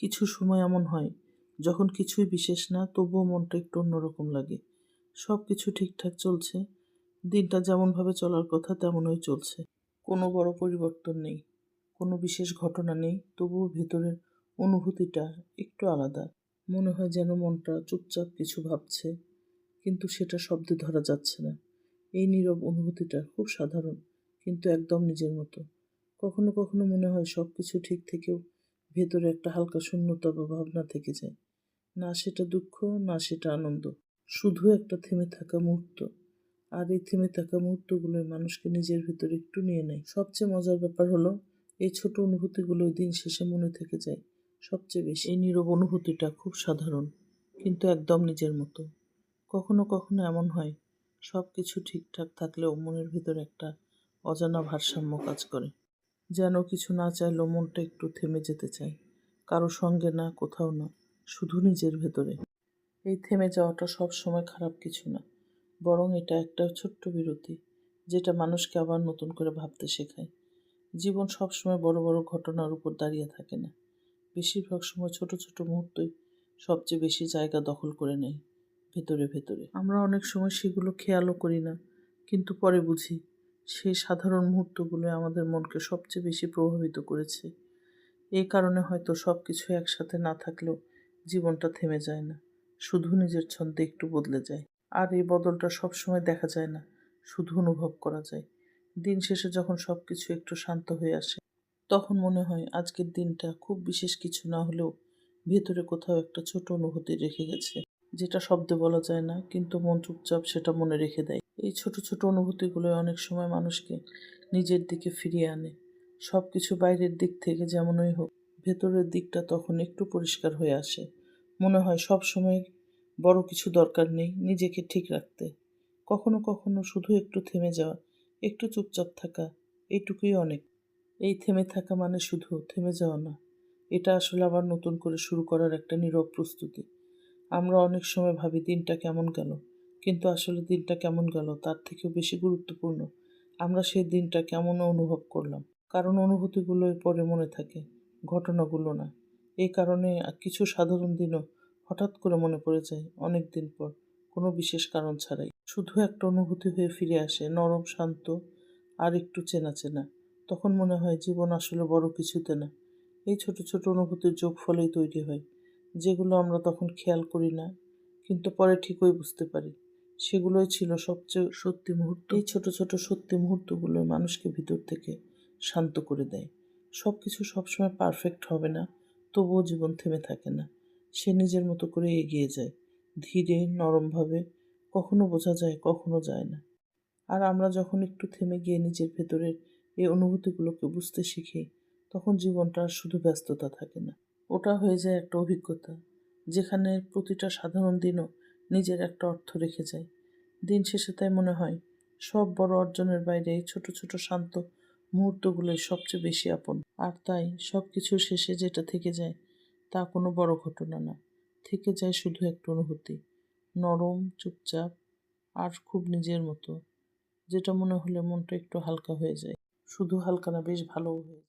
কিছু সময় এমন হয় যখন কিছুই বিশেষ না, তবুও মনটা একটু অন্যরকম লাগে। সব কিছু ঠিকঠাক চলছে, দিনটা যেমনভাবে চলার কথা তেমনই চলছে। কোনো বড় পরিবর্তন নেই, কোনো বিশেষ ঘটনা নেই, তবুও ভেতরের অনুভূতিটা একটু আলাদা। মনে হয় যেন মনটা চুপচাপ কিছু ভাবছে, কিন্তু সেটা শব্দে ধরা যাচ্ছে না। এই নীরব অনুভূতিটা খুব সাধারণ, কিন্তু একদম নিজের মতো। কখনো কখনো মনে হয় সব কিছু ঠিক থেকেও ভেতরে একটা হালকা শূন্যতা বা ভাবনা থেকে যায়। না সেটা দুঃখ, না সেটা আনন্দ, শুধু একটা থেমে থাকা মুহূর্ত। আর এই থেমে থাকা মুহূর্তগুলোই মানুষকে নিজের ভিতরে একটু নিয়ে নেয়। সবচেয়ে মজার ব্যাপার হলো, এই ছোট অনুভূতিগুলো দিন শেষে মনে থেকে যায় সবচেয়ে বেশি। এই নীরব অনুভূতিটা খুব সাধারণ, কিন্তু একদম নিজের মতো। কখনো কখনো এমন হয়, সব কিছু ঠিকঠাক থাকলেও মনের ভিতরে একটা অজানা ভারসাম্য কাজ করে। যেন কিছু না চাইলেও মনটা একটু থেমে যেতে চায়, কারো সঙ্গে না, কোথাও না, শুধু নিজের ভেতরে। এই থেমে যাওয়াটা সব সময় খারাপ কিছু না, বরং এটা একটা ছোট্ট বিরতি, যেটা মানুষকে আবার নতুন করে ভাবতে শেখায়। জীবন সবসময় বড় বড় ঘটনার উপর দাঁড়িয়ে থাকে না, বেশিরভাগ সময় ছোট ছোট মুহূর্তই সবচেয়ে বেশি জায়গা দখল করে নেয় ভেতরে ভেতরে। আমরা অনেক সময় সেগুলো খেয়ালও করি না, কিন্তু পরে বুঝি সেই সাধারণ মুহূর্তগুলো আমাদের মনকে সবচেয়ে বেশি প্রভাবিত করেছে। এই কারণে হয়তো সব কিছু একসাথে না থাকলেও জীবনটা থেমে যায় না, শুধু নিজের ছন্দে একটু বদলে যায়। আর এই বদলটা সবসময় দেখা যায় না, শুধু অনুভব করা যায়। দিন শেষে যখন সব কিছু একটু শান্ত হয়ে আসে, তখন মনে হয় আজকের দিনটা খুব বিশেষ কিছু না হলেও ভেতরে কোথাও একটা ছোট অনুভূতি রেখে গেছে, যেটা শব্দে বলা যায় না, কিন্তু মন চুপচাপ সেটা মনে রেখে দেয়। এই ছোট ছোট অনুভূতিগুলো অনেক সময় মানুষকে নিজের দিকে ফিরিয়ে আনে। সব কিছু বাইরের দিক থেকে যেমনই হোক, ভেতরের দিকটা তখন একটু পরিষ্কার হয়ে আসে। মনে হয় সব সময় বড় কিছু দরকার নেই নিজেকে ঠিক রাখতে। কখনো কখনো শুধু একটু থেমে যাওয়া, একটু চুপচাপ থাকা, এইটুকুই অনেক। এই থেমে থাকা মানে শুধু থেমে যাওয়া না, এটা আসলে আবার নতুন করে শুরু করার একটা নীরব প্রস্তুতি। আমরা অনেক সময় ভাবি দিনটা কেমন গেল, কিন্তু আসলে দিনটা কেমন গেল তার থেকেও বেশি গুরুত্বপূর্ণ আমরা সেই দিনটা কেমন অনুভব করলাম। কারণ অনুভূতিগুলোই পরে মনে থাকে, ঘটনাগুলো না। এই কারণে কিছু সাধারণ দিনও হঠাৎ করে মনে পড়ে যায় অনেক দিন পর, কোনো বিশেষ কারণ ছাড়াই। শুধু একটা অনুভূতি হয়ে ফিরে আসে, নরম, শান্ত আর একটু চেনা চেনা। তখন মনে হয় জীবন আসলে বড় কিছুতে না, এই ছোট ছোট অনুভূতির যোগফলেই তৈরি হয়, যেগুলো আমরা তখন খেয়াল করি না, কিন্তু পরে ঠিকই বুঝতে পারি সেগুলোই ছিল সবচেয়ে সত্যি মুহূর্ত। এই ছোট ছোট সত্যি মুহূর্তগুলোই মানুষকে ভিতর থেকে শান্ত করে দেয়। সব কিছু সবসময় পারফেক্ট হবে না, তবুও জীবন থেমে থাকে না, সে নিজের মতো করে এগিয়ে যায়, ধীরে, নরমভাবে। কখনো বোঝা যায়, কখনো যায় না। আর আমরা যখন একটু থেমে গিয়ে নিজের ভেতরের এই অনুভূতিগুলোকে বুঝতে শিখি, তখন জীবনটা আর শুধু ব্যস্ততা থাকে না, ওটা হয়ে যায় একটা অভিজ্ঞতা, যেখানে প্রতিটা সাধারণ দিনও নিজের একটা অর্থ রেখে যায়। দিন শেষে তাই মনে হয় সব বড় অর্জনের বাইরে এই ছোট ছোট শান্ত মুহূর্তগুলোই সবচেয়ে বেশি আপন। আর তাই সব কিছুর শেষে যেটা থেকে যায় তা কোনো বড় ঘটনা না, থেকে যায় শুধু একটা অনুভূতি, নরম, চুপচাপ আর খুব নিজের মতো, যেটা মনে হলে মনটা একটু হালকা হয়ে যায়। শুধু হালকা না, বেশ ভালোও হয়ে যায়।